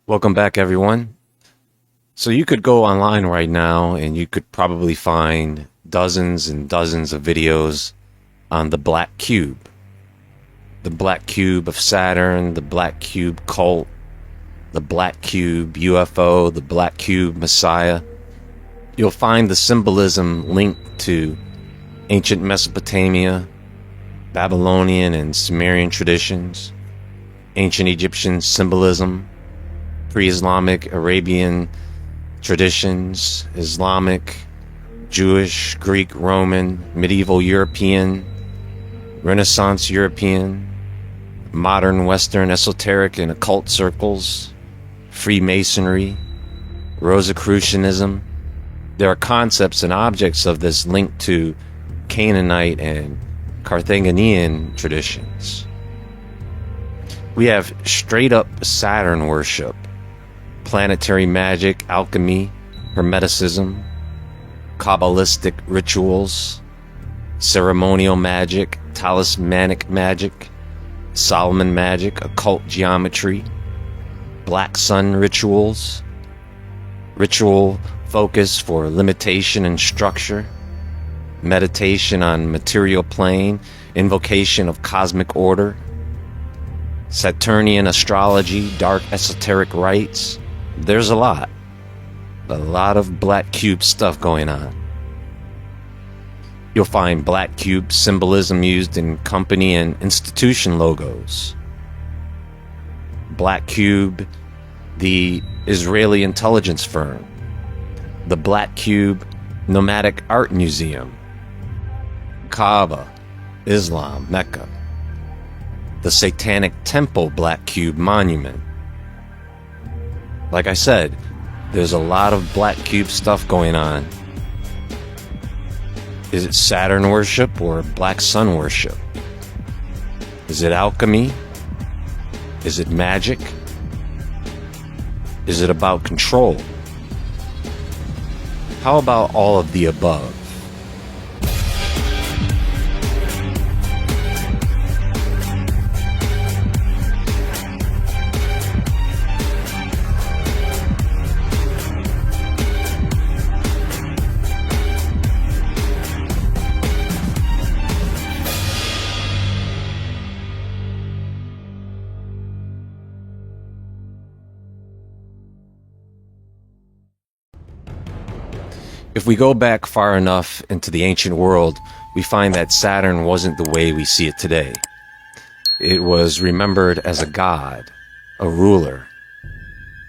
Welcome back, everyone. So you could go online right now and you could probably find dozens and dozens of videos on the black cube. The black cube of Saturn, the black cube cult, the black cube UFO, the black cube Messiah. You'll find the symbolism linked to ancient Mesopotamia, Babylonian and Sumerian traditions, ancient Egyptian symbolism, pre-Islamic Arabian traditions, Islamic, Jewish, Greek, Roman, medieval European, Renaissance European, modern Western esoteric and occult circles, Freemasonry, Rosicrucianism. There are concepts and objects of this linked to Canaanite and Carthaginian traditions. We have straight up Saturn worship, planetary magic, alchemy, Hermeticism, Kabbalistic rituals, ceremonial magic, talismanic magic, Solomon magic, occult geometry, black sun rituals, ritual focus for limitation and structure, meditation on material plane, invocation of cosmic order, Saturnian astrology, dark esoteric rites. There's a lot of black cube stuff going on. You'll find black cube symbolism used in company and institution logos. Black Cube, the Israeli intelligence firm. The Black Cube Nomadic Art Museum. Kaaba, Islam, Mecca. The Satanic Temple Black Cube Monument. Like I said, there's a lot of black cube stuff going on. Is it Saturn worship or black sun worship? Is it alchemy? Is it magic? Is it about control? How about all of the above? If we go back far enough into the ancient world, we find that Saturn wasn't the way we see it today. It was remembered as a god, a ruler,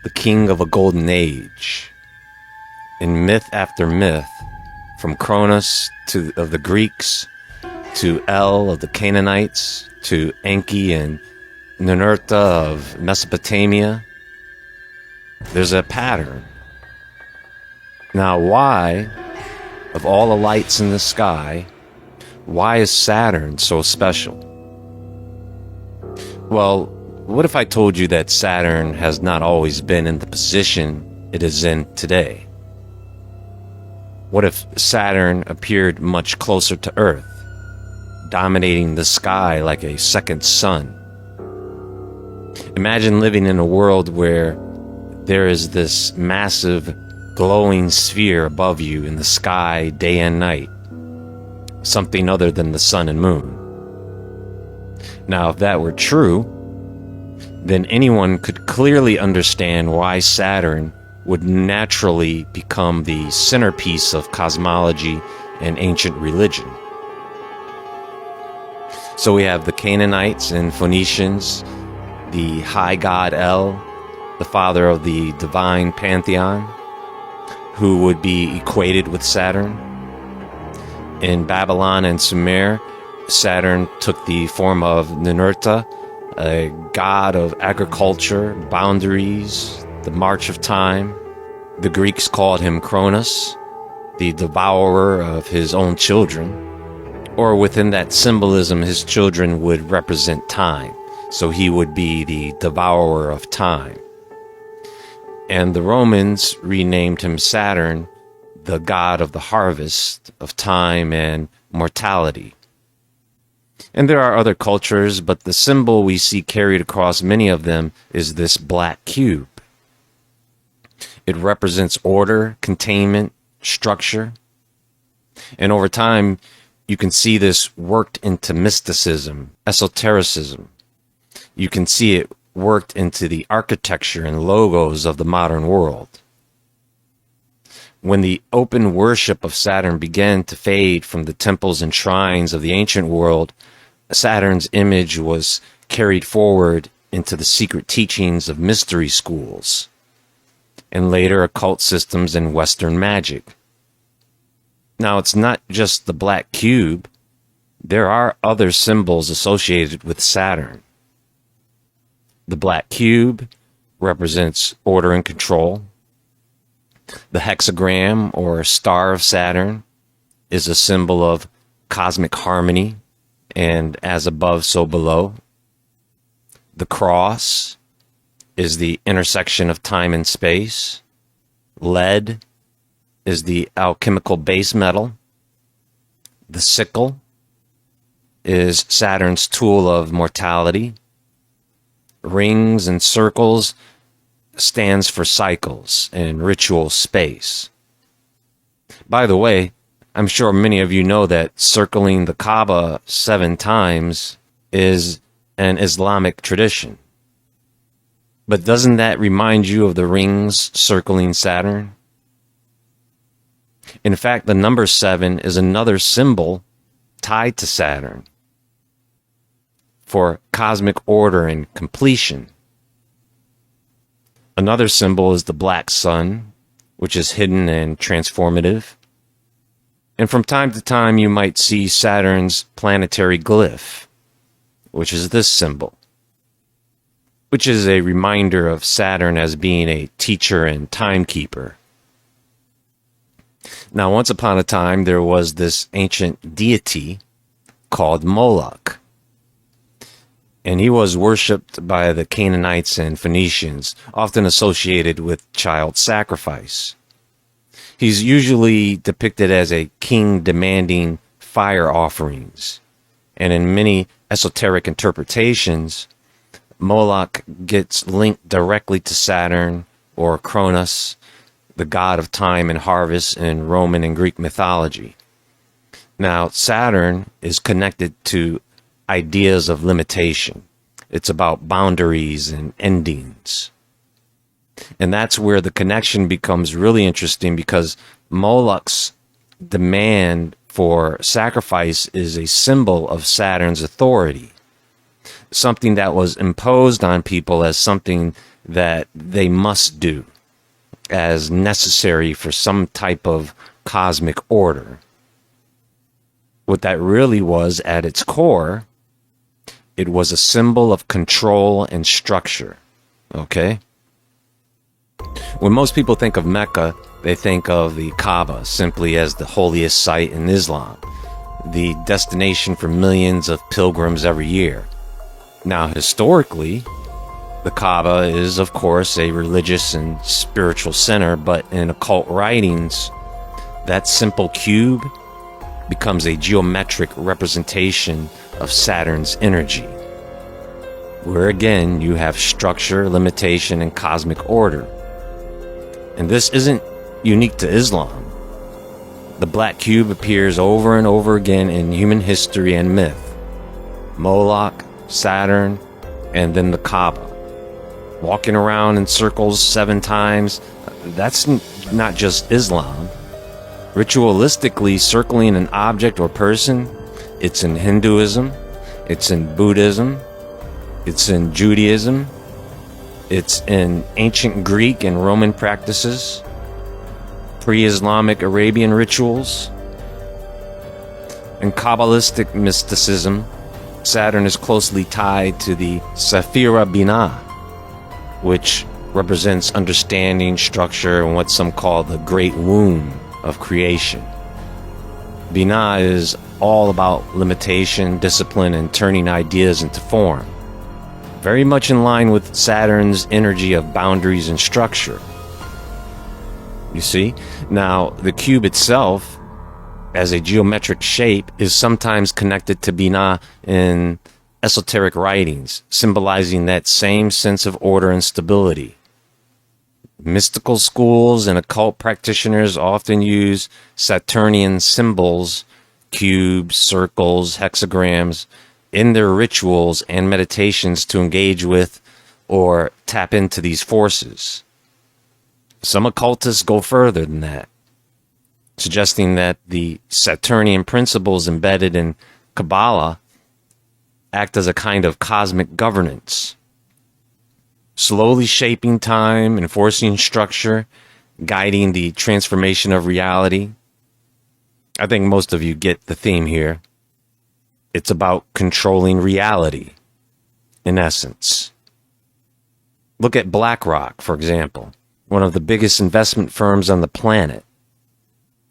the king of a golden age. In myth after myth, from Cronus of the Greeks, to El of the Canaanites, to Enki and Ninurta of Mesopotamia, there's a pattern. Now, why, of all the lights in the sky, why is Saturn so special? Well, what if I told you that Saturn has not always been in the position it is in today? What if Saturn appeared much closer to Earth, dominating the sky like a second sun? Imagine living in a world where there is this massive glowing sphere above you in the sky day and night, something other than the sun and moon. Now, if that were true, then anyone could clearly understand why Saturn would naturally become the centerpiece of cosmology and ancient religion. So we have the Canaanites and Phoenicians, the high god El, the father of the divine pantheon, who would be equated with Saturn. In Babylon and Sumer, Saturn took the form of Ninurta, a god of agriculture, boundaries, the march of time. The Greeks called him Cronus, the devourer of his own children. Or within that symbolism, his children would represent time, so he would be the devourer of time. And the Romans renamed him Saturn, the god of the harvest, of time and mortality. And there are other cultures, but the symbol we see carried across many of them is this black cube. It represents order, containment, structure. And over time, you can see this worked into mysticism, esotericism. You can see it worked into the architecture and logos of the modern world. When the open worship of Saturn began to fade from the temples and shrines of the ancient world, Saturn's image was carried forward into the secret teachings of mystery schools, and later occult systems and Western magic. Now, it's not just the black cube. There are other symbols associated with Saturn. The black cube represents order and control. The hexagram, or star of Saturn, is a symbol of cosmic harmony and as above, so below. The cross is the intersection of time and space. Lead is the alchemical base metal. The sickle is Saturn's tool of mortality. Rings and circles stands for cycles and ritual space. By the way, I'm sure many of you know that circling the Kaaba 7 times is an Islamic tradition. But doesn't that remind you of the rings circling Saturn? In fact, the number 7 is another symbol tied to Saturn for cosmic order and completion. Another symbol is the black sun, which is hidden and transformative. And from time to time, you might see Saturn's planetary glyph, which is this symbol, which is a reminder of Saturn as being a teacher and timekeeper. Now, once upon a time, there was this ancient deity called Moloch. And he was worshipped by the Canaanites and Phoenicians, often associated with child sacrifice. He's usually depicted as a king demanding fire offerings. And in many esoteric interpretations, Moloch gets linked directly to Saturn or Cronus, the god of time and harvest in Roman and Greek mythology. Now, Saturn is connected to ideas of limitation. It's about boundaries and endings. And that's where the connection becomes really interesting, because Moloch's demand for sacrifice is a symbol of Saturn's authority, something that was imposed on people as something that they must do, as necessary for some type of cosmic order. What that really was at its core, it was a symbol of control and structure. Okay? When most people think of Mecca, they think of the Kaaba simply as the holiest site in Islam, the destination for millions of pilgrims every year. Now, historically, the Kaaba is, of course, a religious and spiritual center, but in occult writings, that simple cube becomes a geometric representation of Saturn's energy, where again you have structure, limitation, and cosmic order. And this isn't unique to Islam. The black cube appears over and over again in human history and myth. Moloch, Saturn, and then the Kaaba. Walking around in circles 7 times, that's not just Islam. Ritualistically circling an object or person, it's in Hinduism, it's in Buddhism, it's in Judaism, it's in ancient Greek and Roman practices, pre-Islamic Arabian rituals. In Kabbalistic mysticism, Saturn is closely tied to the Sephira Binah, which represents understanding, structure, and what some call the great womb of creation. Binah is all about limitation, discipline, and turning ideas into form. Very much in line with Saturn's energy of boundaries and structure. You see? Now, the cube itself, as a geometric shape, is sometimes connected to Binah in esoteric writings, symbolizing that same sense of order and stability. Mystical schools and occult practitioners often use Saturnian symbols, cubes, circles, hexagrams, in their rituals and meditations to engage with or tap into these forces. Some occultists go further than that, suggesting that the Saturnian principles embedded in Kabbalah act as a kind of cosmic governance, slowly shaping time, enforcing structure, guiding the transformation of reality. I think most of you get the theme here. It's about controlling reality, in essence. Look at BlackRock, for example, one of the biggest investment firms on the planet.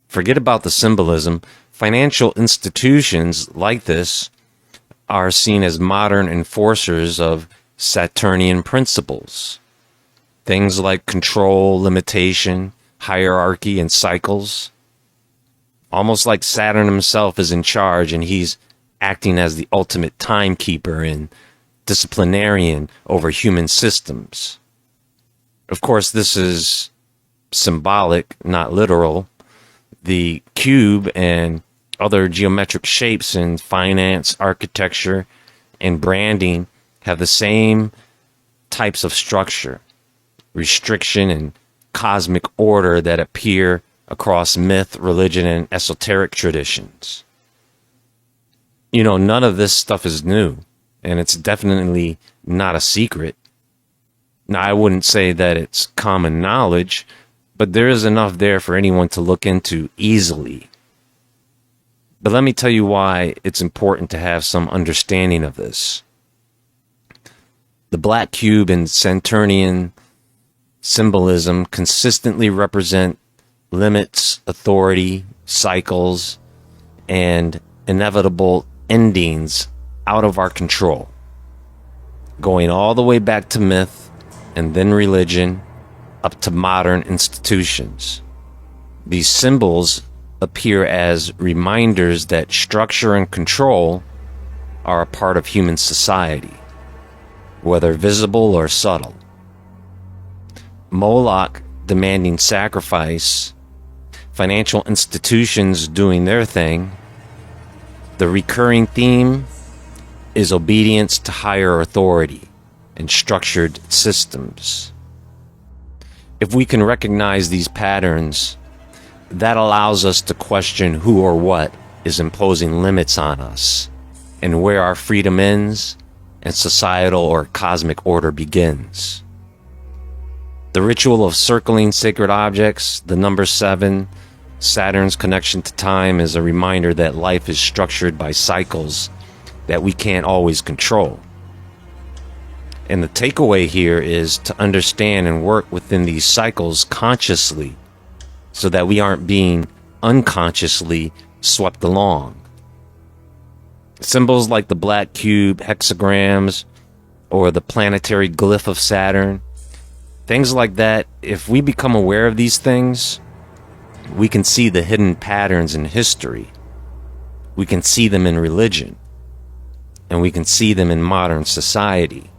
Forget about the symbolism. Financial institutions like this are seen as modern enforcers of Saturnian principles. Things like control, limitation, hierarchy, and cycles. Almost like Saturn himself is in charge and he's acting as the ultimate timekeeper and disciplinarian over human systems. Of course, this is symbolic, not literal. The cube and other geometric shapes in finance, architecture, and branding have the same types of structure, restriction, and cosmic order that appear across myth, religion, and esoteric traditions. You know, none of this stuff is new, and it's definitely not a secret. Now, I wouldn't say that it's common knowledge, but there is enough there for anyone to look into easily. But let me tell you why it's important to have some understanding of this. The black cube and Saturnian symbolism consistently represent limits, authority, cycles, and inevitable endings out of our control, going all the way back to myth and then religion up to modern institutions. These symbols appear as reminders that structure and control are a part of human society, whether visible or subtle. Moloch demanding sacrifice, financial institutions doing their thing. The recurring theme is obedience to higher authority and structured systems. If we can recognize these patterns, that allows us to question who or what is imposing limits on us and where our freedom ends and societal or cosmic order begins. The ritual of circling sacred objects, the number 7, Saturn's connection to time, is a reminder that life is structured by cycles that we can't always control. And the takeaway here is to understand and work within these cycles consciously so that we aren't being unconsciously swept along. Symbols like the black cube, hexagrams, or the planetary glyph of Saturn, things like that, if we become aware of these things, we can see the hidden patterns in history. We can see them in religion. And we can see them in modern society.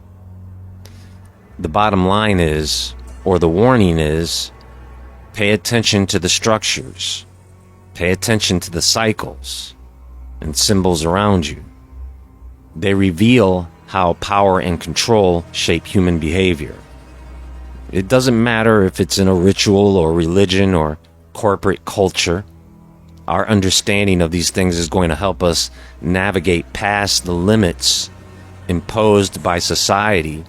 The bottom line is, or the warning is, pay attention to the structures. Pay attention to the cycles and symbols around you. They reveal how power and control shape human behavior. It doesn't matter if it's in a ritual or religion or corporate culture. Our understanding of these things is going to help us navigate past the limits imposed by society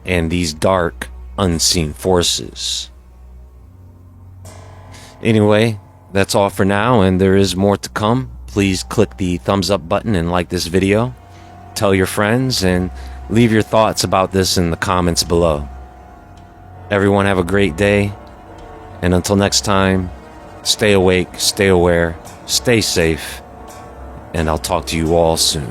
and these dark, unseen forces. Anyway, that's all for now, and there is more to come. Please click the thumbs up button and like this video. Tell your friends and leave your thoughts about this in the comments below. Everyone have a great day, and until next time, stay awake, stay aware, stay safe, and I'll talk to you all soon.